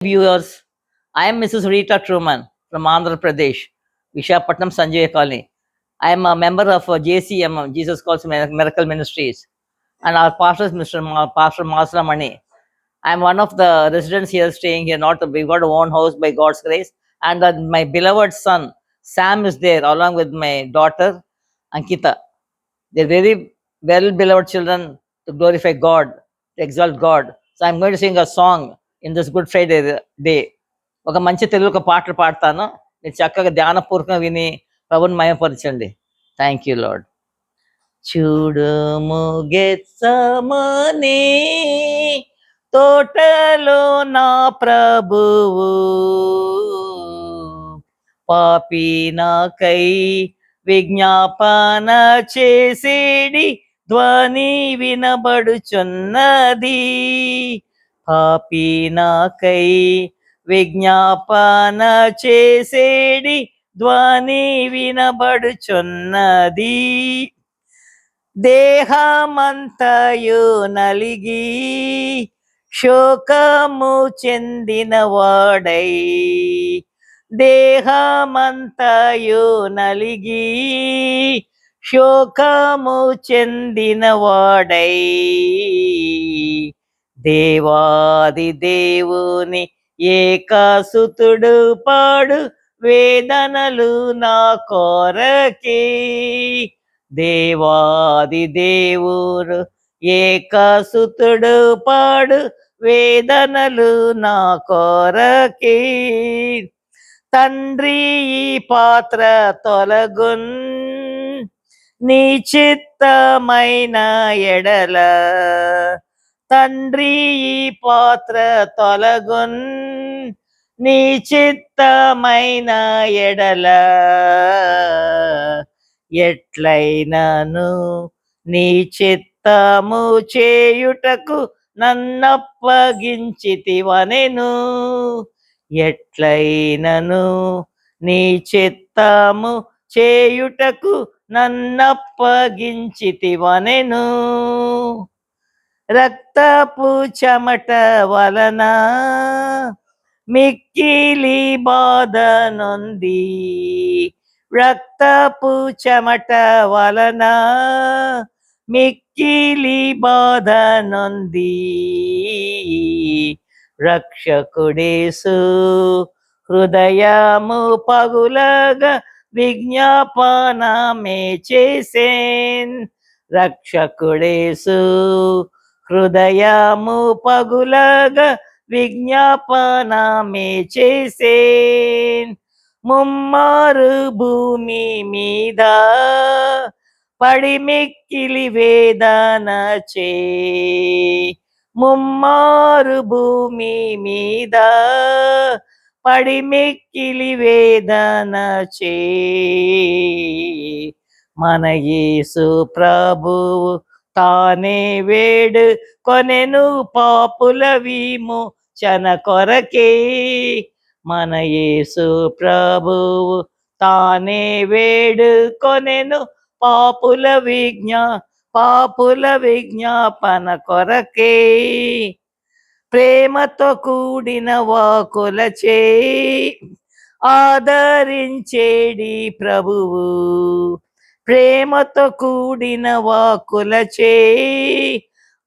Viewers, I am Mrs. Rita Truman from Andhra Pradesh, Vishakhapatnam, Sanjay Colony. I am a member of JCM, Jesus Calls Miracle Ministries, and our pastor is Pastor Masla Mani. I am one of the residents here staying here. Not we got our own house by God's grace, and my beloved son Sam is there along with my daughter Ankita. They're very well beloved children to glorify God, to exalt God. So I'm going to sing a song in this Good Friday day. ఒక మంచి తెలుగు పాటలు పాడతాను. మీరు చక్కగా ధ్యానపూర్వకంగా విని ప్రభుని మయపరచండి. Thank you lord. చూడుము గెత్సెమనే తోటలో నా ప్రభువు పాపి నాకై విజ్ఞాపన చేసేడి ధ్వని వినబడుచున్నది. పాపి నాకై విజ్ఞాపన చేసేడి ధ్వని వినబడుచున్నది. దేహమంతయు నలిగి శోకము చెందిన వాడై, దేహమంతయు నలిగి శోకము చెందిన వాడై, దేవాది దేవుని ఏకసుతుడు పాడు వేదనలు నా కొరకే. దేవాది దేవుడు ఏకసుతుడు పాడు వేదనలు నా కొరకే. తండ్రి ఈ పాత్ర తొలగున్ నీ చిత్తమైన ఎడల, తండ్రి ఈ పాత్ర తొలగున్ నీ చిత్తమైన ఎడల, ఎట్లైనను నీ చిత్తము చేయుటకు నన్నప్పగించితివనెను. ఎట్లైనను నీ చిత్తము చేయుటకు నన్నప్పగించితివనెను. రక్తపు చెమట వలన మిక్కిలి బాధ నొంది, రక్తపు చెమట వలన మిక్కిలి బాధ నొంది. రక్షకుడేసు హృదయము పగులగా విజ్ఞాపనమే చేసేన్. రక్షకుడేసు హృదయము పగులగా విజ్ఞాపనమే చేసేన్. ముమ్మారు భూమి మీద పడి మిక్కిలి వేదన చే, ముమ్మారు భూమి మీద పడి మిక్కిలి వేదన చే, మన యేసు ప్రభువు తానే వేడు కొనెను పాపుల విమోచన కొరకే. మన యేసు ప్రభువు తానే వేడు కొనెను పాపుల విజ్ఞాపన కొరకే. ప్రేమతో కూడిన వాకులచే ఆదరించేడి ప్రభువు, ప్రేమతో కూడిన వాకులచే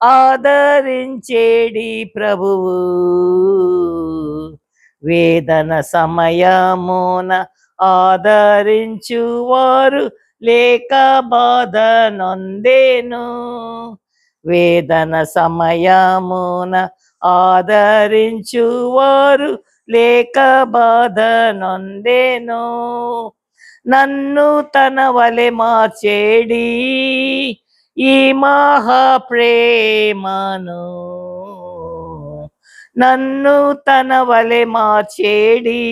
ఆదరించేడి ప్రభువు. వేదన సమయమున ఆదరించువారు లేక బాధ నొందేను. వేదన సమయమున ఆదరించువారు లేక బాధ నొందేను. నన్ను తన వలె మార్చేడి ఈ మహాప్రేమను, నన్ను తన వలె మార్చేడి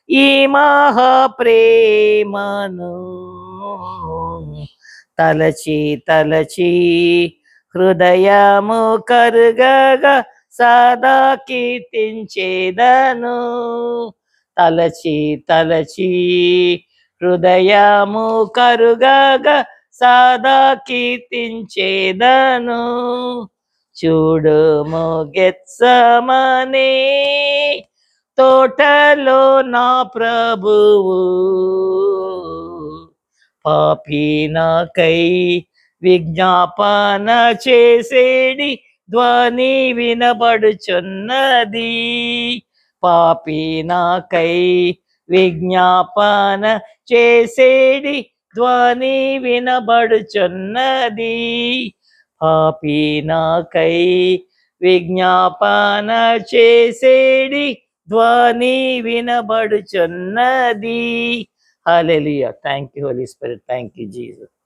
ఈ మహాప్రేమను. తలచి తలచి హృదయము కరుగగా సదా కీర్తించేదను. తలచి తలచి హృదయము కరుగగా సదా కీర్తించేదను. చూడుము గెత్సమనే తోటలో నా ప్రభువు పాపినకై విజ్ఞాపన చేసేడి ధ్వని వినబడుచున్నది. పాపినకై విజ్ఞాపన చేసేడి ధ్వని వినబడుచున్నది. పాపినకై విజ్ఞాపన చేసేడి ధ్వని వినబడుచున్నది. Hallelujah. Thank you Holy Spirit. Thank you Jesus.